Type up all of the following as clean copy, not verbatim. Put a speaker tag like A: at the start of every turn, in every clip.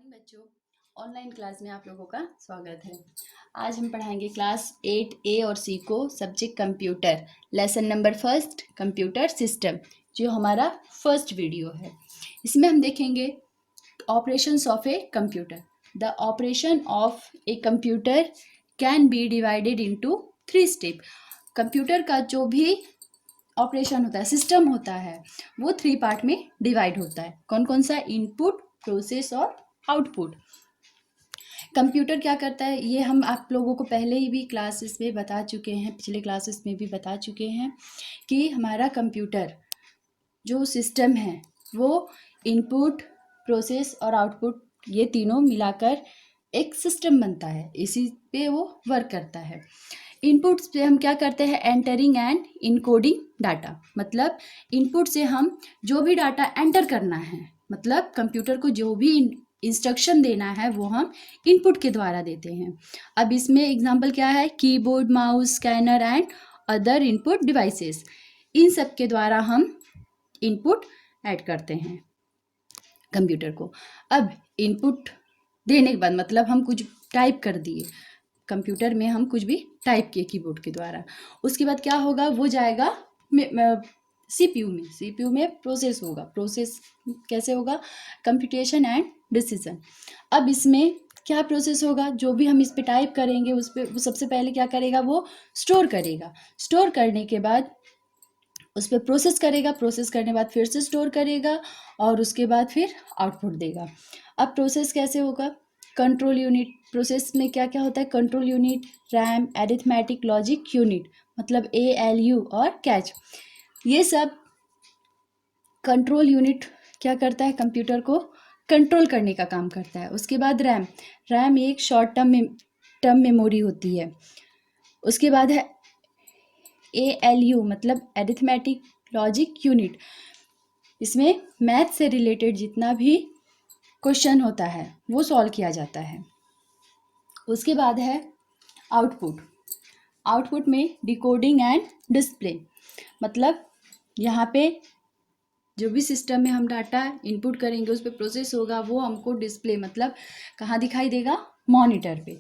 A: Morning बच्चों, online class में आप लोगों का स्वागत है। आज हम पढ़ाएंगे क्लास 8A और C को subject computer, lesson number first computer system, जो हमारा फर्स्ट वीडियो है। इसमें हम देखेंगे operations of a computer. The operation of a computer can be divided into 3 step. Computer का जो भी ऑपरेशन होता है, सिस्टम होता है, वो 3 पार्ट में डिवाइड होता है। कौन कौन सा? इनपुट, प्रोसेस और आउटपुट। कंप्यूटर क्या करता है, ये हम आप लोगों को पहले ही भी क्लासेस में बता चुके हैं, पिछले क्लासेस में भी बता चुके हैं कि हमारा कंप्यूटर जो सिस्टम है वो इनपुट, प्रोसेस और आउटपुट, ये तीनों मिलाकर एक सिस्टम बनता है। इसी पे वो वर्क करता है। इनपुट से हम क्या करते हैं? Entering and encoding data. मतलब इनपुट से हम जो भी डाटा एंटर करना है, मतलब कंप्यूटर को जो भी इंस्ट्रक्शन देना है, वो हम इनपुट के द्वारा देते हैं। अब इसमें एग्जांपल क्या है? Keyboard, mouse, scanner and other input devices. इन सब के द्वारा हम इनपुट ऐड करते हैं कंप्यूटर को। अब इनपुट देने के बाद मतलब हम कुछ टाइप कर दिए कंप्यूटर में, हम कुछ भी टाइप किए कीबोर्ड के द्वारा, उसके बाद क्या होगा? वो जाएगा सीपीयू में। सीपीयू में प्रोसेस होगा। प्रोसेस कैसे होगा? Computation and decision. अब इसमें क्या प्रोसेस होगा? जो भी हम इस पे टाइप करेंगे उस पर वो सबसे पहले क्या करेगा? वो स्टोर करेगा। स्टोर करने के बाद उस पर प्रोसेस करेगा। प्रोसेस करने के बाद फिर से स्टोर करेगा और उसके बाद फिर आउटपुट देगा। अब प्रोसेस कैसे होगा? Control unit. प्रोसेस में क्या क्या होता है? Control unit, RAM, arithmetic logic unit, मतलब ALU और कैच, ये सब कंट्रोल यूनिट क्या करता है? कंप्यूटर को कंट्रोल करने का काम करता है। उसके बाद रैम। रैम एक शॉर्ट टर्म मेमोरी होती है। उसके बाद है ALU, मतलब एरिथमेटिक लॉजिक यूनिट। इसमें मैथ से रिलेटेड जितना भी क्वेश्चन होता है वो सॉल्व किया जाता है। उसके बाद है आउटपुट। आउटपुट में डिकोडिंग एंड डिस्प्ले, मतलब यहाँ पे जो भी सिस्टम में हम डाटा इनपुट करेंगे उस पर प्रोसेस होगा, वो हमको डिस्प्ले मतलब कहाँ दिखाई देगा? मॉनिटर पे।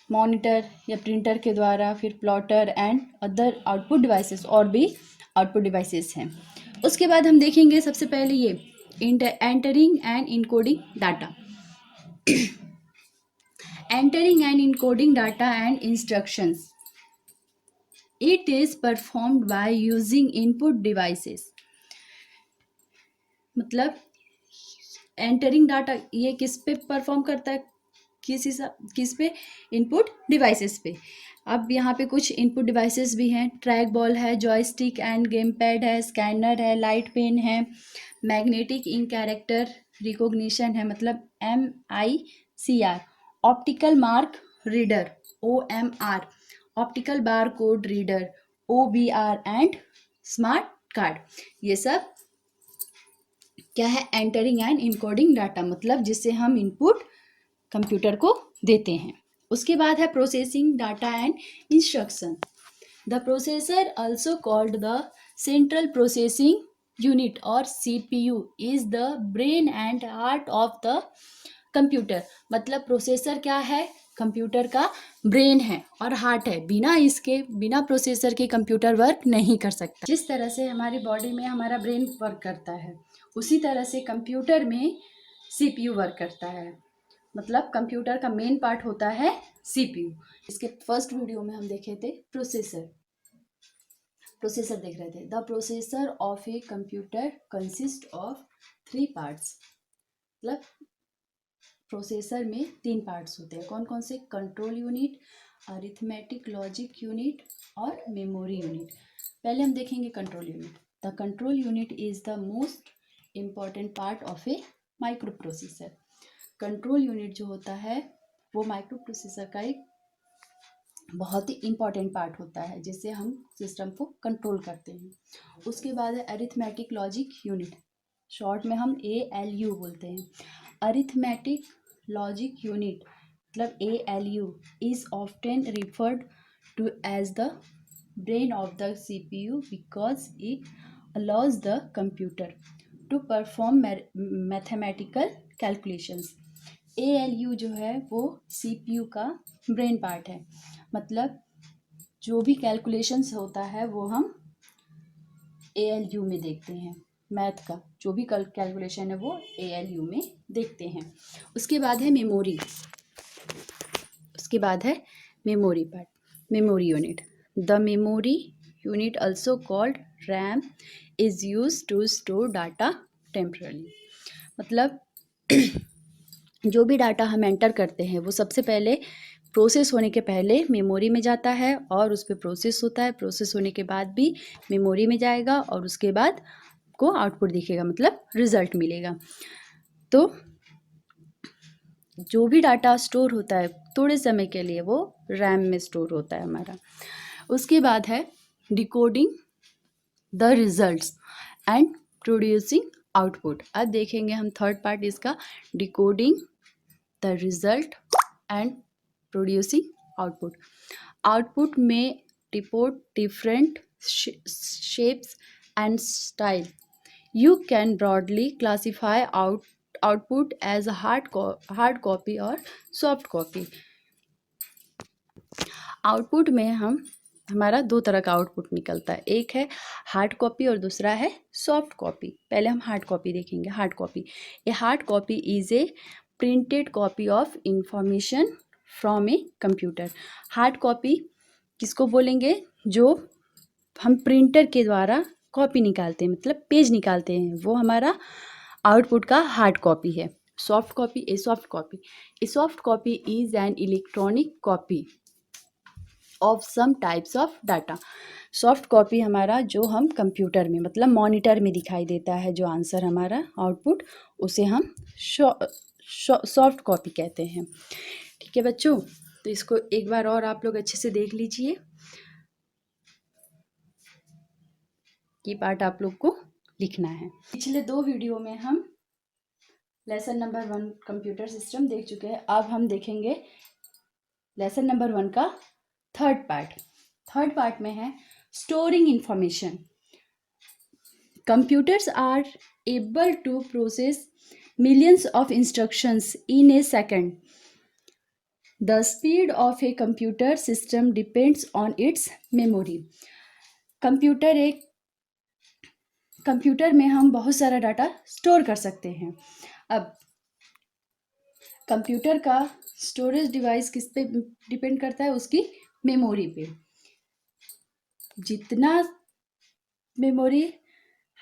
A: मॉनिटर या प्रिंटर के द्वारा, फिर plotter and other output devices, और भी आउटपुट डिवाइसेस हैं। उसके बाद हम देखेंगे सबसे पहले ये entering and encoding data. Entering and encoding data and instructions, it is performed by using input devices. मतलब एंटरिंग डाटा ये किस पे परफॉर्म करता है? किस पे? इनपुट डिवाइसेस पे। अब यहाँ पे कुछ इनपुट डिवाइसेस भी हैं। ट्रैक बॉल है, जॉयस्टिक एंड गेम पैड है, स्कैनर है, लाइट पेन है, मैग्नेटिक इंक कैरेक्टर रिकॉग्निशन है, मतलब MICR, optical mark reader OMR, optical bar code reader OBR and smart card. ये सब क्या है? एंटरिंग एंड इनकोडिंग डाटा, मतलब जिससे हम इनपुट कंप्यूटर को देते हैं। उसके बाद है processing data and instruction. The processor also called the central processing unit और CPU is the brain and heart of the computer. मतलब प्रोसेसर क्या है? कंप्यूटर का ब्रेन है और हार्ट है। बिना प्रोसेसर के कंप्यूटर वर्क नहीं कर सकता। जिस तरह से हमारी बॉडी में हमारा ब्रेन वर्क करता है, उसी तरह से कंप्यूटर में CPU वर्क करता है। मतलब कंप्यूटर का मेन पार्ट होता है CPU। इसके फर्स्ट वीडियो में हम देखे थे प्रोसेसर देख रहे थे। The processor of a computer consist of 3 parts. मतलब प्रोसेसर में 3 पार्ट्स होते हैं। कौन कौन से? Control unit, arithmetic logic unit और मेमोरी यूनिट। पहले हम देखेंगे control unit. The control unit is the most important part of A micro processor. Control unit जो होता है वो माइक्रो प्रोसेसर का एक बहुत ही इम्पॉर्टेंट पार्ट होता है, जिससे हम सिस्टम को कंट्रोल करते हैं। उसके बाद है अरिथमेटिक लॉजिक यूनिट, शॉर्ट में हम ALU बोलते हैं। अरिथमेटिक लॉजिक यूनिट मतलब ALU is often referred to as the brain of the CPU because it allows the computer to perform mathematical calculations. ALU जो है वो CPU का ब्रेन पार्ट है। मतलब जो भी कैलकुलेशंस होता है वो हम ALU में देखते हैं। मैथ का जो भी कैलकुलेशन है वो ALU में देखते हैं। उसके बाद है मेमोरी। उसके बाद है memory part, memory unit. The memory unit also called RAM is use to store data temporarily. मतलब जो भी डाटा हम एंटर करते हैं वो सबसे पहले प्रोसेस होने के पहले मेमोरी में जाता है और उस पर प्रोसेस होता है। प्रोसेस होने के बाद भी मेमोरी में जाएगा और उसके बाद को आउटपुट दिखेगा, मतलब रिजल्ट मिलेगा। तो जो भी डाटा स्टोर होता है थोड़े समय के लिए वो रैम में स्टोर होता है हमारा। उसके बाद है decoding the results and producing output. अब देखेंगे हम थर्ड पार्ट इसका, decoding the result and producing output. Output में report different shapes and style. You can broadly classify output as a hard copy or soft copy. Output में हमारा दो तरह का आउटपुट निकलता है, एक है हार्ड कॉपी और दूसरा है सॉफ्ट कॉपी। पहले हम हार्ड कॉपी देखेंगे। Hard copy, a hard copy is a printed copy of information from a computer. Hard copy किसको बोलेंगे? जो हम प्रिंटर के द्वारा कॉपी निकालते हैं, मतलब पेज निकालते हैं, वो हमारा आउटपुट का हार्ड कॉपी है। Soft copy, a soft copy, a soft copy is an electronic copy of some types of data. Soft copy हमारा जो हम कंप्यूटर में, मतलब मॉनिटर में दिखाई देता है, जो आंसर हमारा आउटपुट, उसे हम सॉफ्ट कॉपी कहते हैं। ठीक है बच्चों, तो इसको एक बार और आप लोग अच्छे से देख लीजिए। ये पार्ट आप लोग को लिखना है। पिछले दो वीडियो में हम लेसन नंबर 1 कंप्यूटर सिस्टम देख चुके हैं। अब हम देखेंगे लेसन नंबर 1 का थर्ड पार्ट। थर्ड पार्ट में है storing information. Computers are able to process millions of instructions in a second. The speed of a computer system depends on its memory. Computer में हम बहुत सारा डाटा स्टोर कर सकते हैं। अब कंप्यूटर का स्टोरेज डिवाइस किस पे डिपेंड करता है? उसकी मेमोरी पे। जितना मेमोरी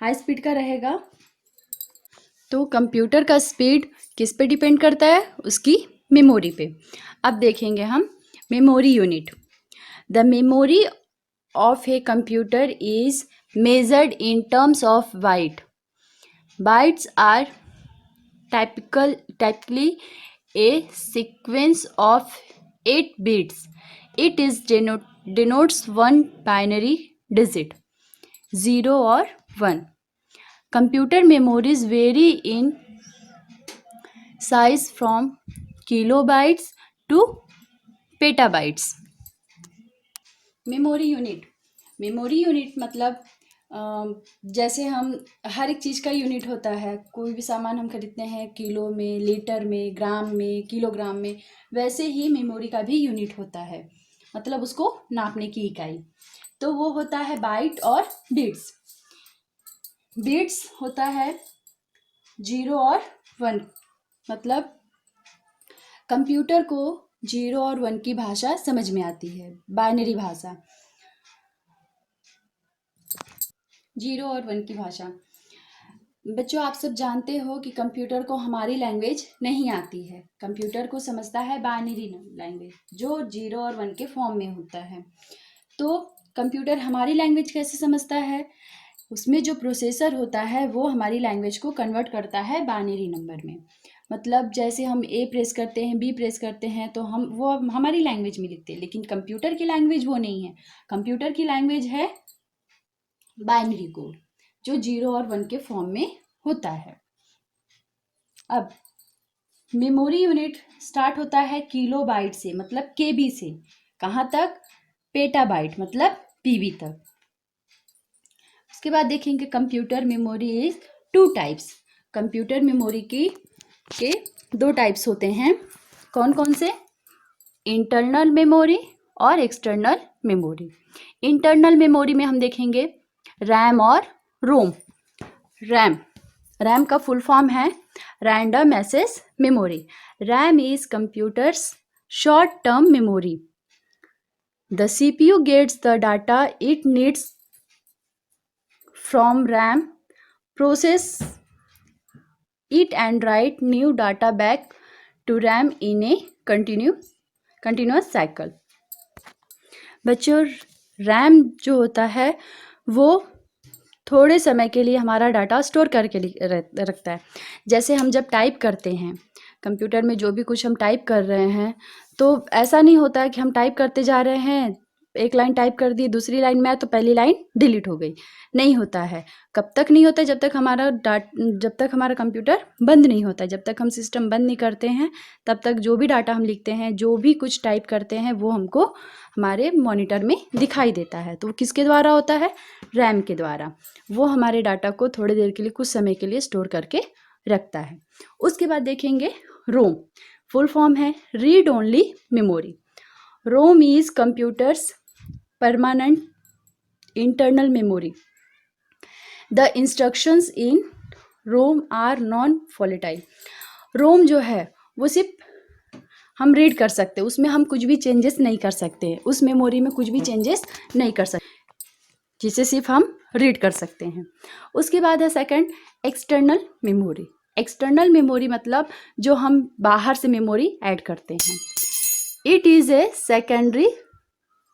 A: हाई स्पीड का रहेगा तो कंप्यूटर का स्पीड किस पे डिपेंड करता है? उसकी मेमोरी पे। अब देखेंगे हम memory unit. The memory of a computer is measured in terms of byte. Bytes are typically a sequence of 8 bits. It is denotes one binary digit, 0 or 1. Computer memories vary in size from kilobytes to petabytes. Memory unit मतलब जैसे हम हर एक चीज़ का unit होता है। कोई भी सामान हम खरीदते हैं किलो में, लीटर में, ग्राम में, किलोग्राम में, वैसे ही मेमोरी का भी यूनिट होता है, मतलब उसको नापने की इकाई। तो वो होता है बाइट और बिट्स। बिट्स होता है 0 और 1, मतलब कंप्यूटर को 0 और 1 की भाषा समझ में आती है, बाइनरी भाषा, 0 और 1 की भाषा। बच्चों आप सब जानते हो कि कंप्यूटर को हमारी लैंग्वेज नहीं आती है। कंप्यूटर को समझता है बाइनरी लैंग्वेज, जो 0 और 1 के फॉर्म में होता है। तो कंप्यूटर हमारी लैंग्वेज कैसे समझता है? उसमें जो प्रोसेसर होता है वो हमारी लैंग्वेज को कन्वर्ट करता है बाइनरी नंबर में। मतलब जैसे हम ए प्रेस करते हैं, बी प्रेस करते हैं, तो हम वो हमारी लैंग्वेज में लिखते हैं, लेकिन कंप्यूटर की लैंग्वेज वो नहीं है। कंप्यूटर की लैंग्वेज है बाइनरी कोड, जो 0 और 1 के फॉर्म में होता है। अब मेमोरी यूनिट स्टार्ट होता है किलो बाइट से, मतलब केबी से, कहाँ तक? पेटाबाइट, मतलब पीबी तक। उसके बाद देखेंगे computer memory is 2 types. Computer memory की के दो टाइप्स होते हैं। कौन कौन से? इंटरनल मेमोरी और एक्सटर्नल मेमोरी। इंटरनल मेमोरी में हम देखेंगे रैम और रोम। रैम का फुल फॉर्म है random access memory. RAM is computer's short term memory. The CPU gets the data it needs from RAM, process it and write new data back to RAM in a continuous cycle। बच्चों, RAM जो होता है वो थोड़े समय के लिए हमारा डाटा स्टोर करके रखता है। जैसे हम जब टाइप करते हैं कंप्यूटर में, जो भी कुछ हम टाइप कर रहे हैं, तो ऐसा नहीं होता है कि हम टाइप करते जा रहे हैं, एक लाइन टाइप कर दी, दूसरी लाइन में आया तो पहली लाइन डिलीट हो गई। नहीं होता है। कब तक नहीं होता है? जब तक हमारा कंप्यूटर बंद नहीं होता है, जब तक हम सिस्टम बंद नहीं करते हैं, तब तक जो भी डाटा हम लिखते हैं, जो भी कुछ टाइप करते हैं, वो हमको हमारे मॉनिटर में दिखाई देता है। तो वो किसके द्वारा होता है? रैम के द्वारा। वो हमारे डाटा को थोड़ी देर के लिए, कुछ समय के लिए स्टोर करके रखता है। उसके बाद देखेंगे रोम। फुल फॉर्म है read only memory. ROM is computer's permanent internal memory. The instructions in ROM are non-volatile. ROM जो है वो सिर्फ हम रीड कर सकते हैं, उसमें हम कुछ भी चेंजेस नहीं कर सकते हैं, उस मेमोरी में कुछ भी चेंजेस नहीं कर सकते, जिसे सिर्फ हम रीड कर सकते हैं। उसके बाद है second external memory. External memory मतलब जो हम बाहर से मेमोरी ऐड करते हैं। It is a secondary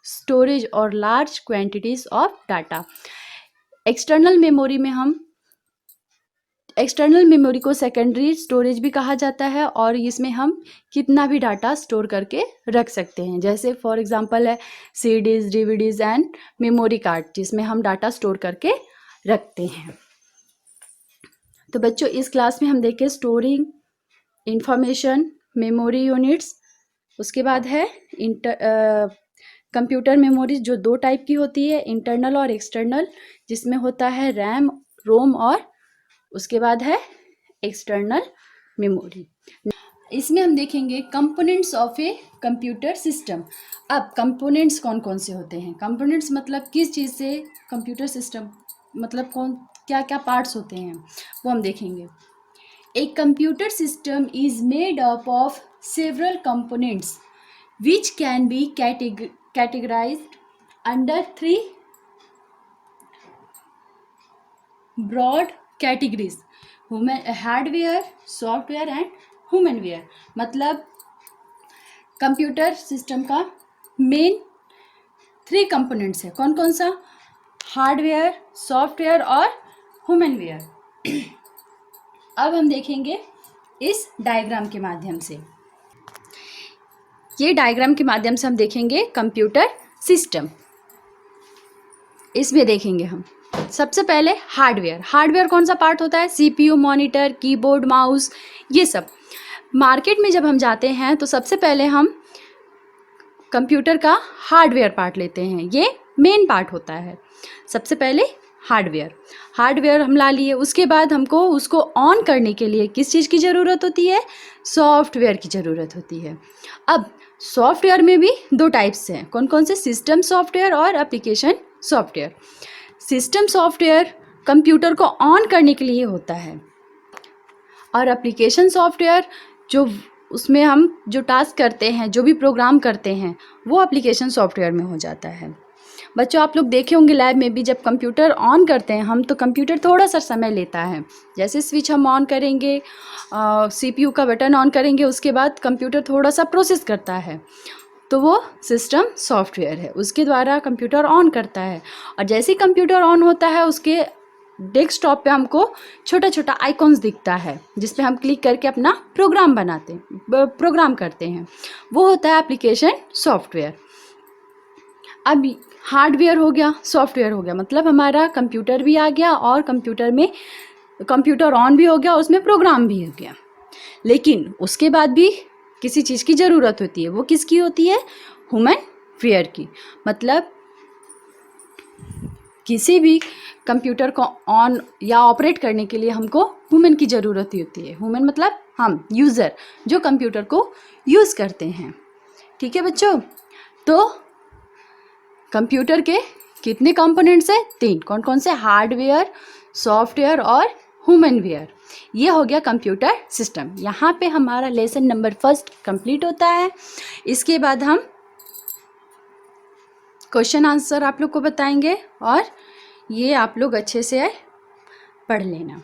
A: storage और large quantities of data. External memory को सेकेंडरी स्टोरेज भी कहा जाता है, और इसमें हम कितना भी डाटा स्टोर करके रख सकते हैं। जैसे फॉर एग्जांपल है CDs, DVDs and memory card, जिसमें हम डाटा स्टोर करके रखते हैं। तो बच्चों, इस क्लास में हम देखें स्टोरिंग इंफॉर्मेशन, मेमोरी यूनिट्स। उसके बाद है कंप्यूटर मेमोरी, जो दो टाइप की होती है, इंटरनल और एक्सटर्नल, जिसमें होता है रैम, रोम, और उसके बाद है एक्सटर्नल मेमोरी। इसमें हम देखेंगे components of A computer system. अब कंपोनेंट्स कौन कौन से होते हैं? कंपोनेंट्स मतलब किस चीज़ से कंप्यूटर सिस्टम, मतलब क्या क्या पार्ट्स होते हैं, वो हम देखेंगे। A computer system is made up of several components which can be categorized under three broad categories: hardware, software and humanware. मतलब कंप्यूटर सिस्टम का मेन 3 कंपोनेंट्स है। कौन कौन सा? हार्डवेयर, सॉफ्टवेयर और ह्यूमनवेयर। अब हम देखेंगे इस डायग्राम के माध्यम से। ये डायग्राम के माध्यम से हम देखेंगे कंप्यूटर सिस्टम। इसमें देखेंगे हम सबसे पहले हार्डवेयर। हार्डवेयर कौन सा पार्ट होता है? सीपीयू, मॉनिटर, कीबोर्ड, माउस, ये सब। मार्केट में जब हम जाते हैं तो सबसे पहले हम कंप्यूटर का हार्डवेयर पार्ट लेते हैं, ये मेन पार्ट होता है। सबसे पहले हार्डवेयर हम ला लिए, उसके बाद हमको उसको ऑन करने के लिए किस चीज़ की ज़रूरत होती है? सॉफ्टवेयर की ज़रूरत होती है। अब सॉफ्टवेयर में भी 2 टाइप्स हैं। कौन कौन से? सिस्टम सॉफ्टवेयर और application software. System software computer को ऑन करने के लिए होता है, और एप्लीकेशन सॉफ्टवेयर जो उसमें हम जो टास्क करते हैं, जो भी प्रोग्राम करते हैं, वो एप्लीकेशन सॉफ्टवेयर में हो जाता है। बच्चों, आप लोग देखे होंगे लैब में भी, जब कंप्यूटर ऑन करते हैं हम, तो कंप्यूटर थोड़ा सा समय लेता है। जैसे स्विच हम ऑन करेंगे, सीपीयू का बटन ऑन करेंगे, उसके बाद कंप्यूटर थोड़ा सा प्रोसेस करता है, तो वो सिस्टम सॉफ्टवेयर है, उसके द्वारा कंप्यूटर ऑन करता है। और जैसे ही कंप्यूटर ऑन होता है, उसके डेस्कटॉप पे हमको छोटा छोटा आइकॉन्स दिखता है, जिस पे हम क्लिक करके अपना प्रोग्राम करते हैं, वो होता है एप्लीकेशन सॉफ्टवेयर। अब हार्डवेयर हो गया, सॉफ्टवेयर हो गया, मतलब हमारा कंप्यूटर भी आ गया, और कंप्यूटर ऑन भी हो गया, उसमें प्रोग्राम भी हो गया। लेकिन उसके बाद भी किसी चीज़ की ज़रूरत होती है। वो किसकी होती है? ह्यूमनवेयर की। मतलब किसी भी कंप्यूटर को ऑन या ऑपरेट करने के लिए हमको ह्यूमन की ज़रूरत होती है। ह्यूमन मतलब हम, यूज़र, जो कंप्यूटर को यूज़ करते हैं। ठीक है बच्चों, तो कंप्यूटर के कितने कंपोनेंट्स हैं? 3। कौन कौन से? हार्डवेयर, सॉफ्टवेयर और ह्यूमनवेयर। ये हो गया कंप्यूटर सिस्टम। यहाँ पे हमारा लेसन नंबर 1 कंप्लीट होता है। इसके बाद हम क्वेश्चन आंसर आप लोग को बताएंगे और ये आप लोग अच्छे से पढ़ लेना।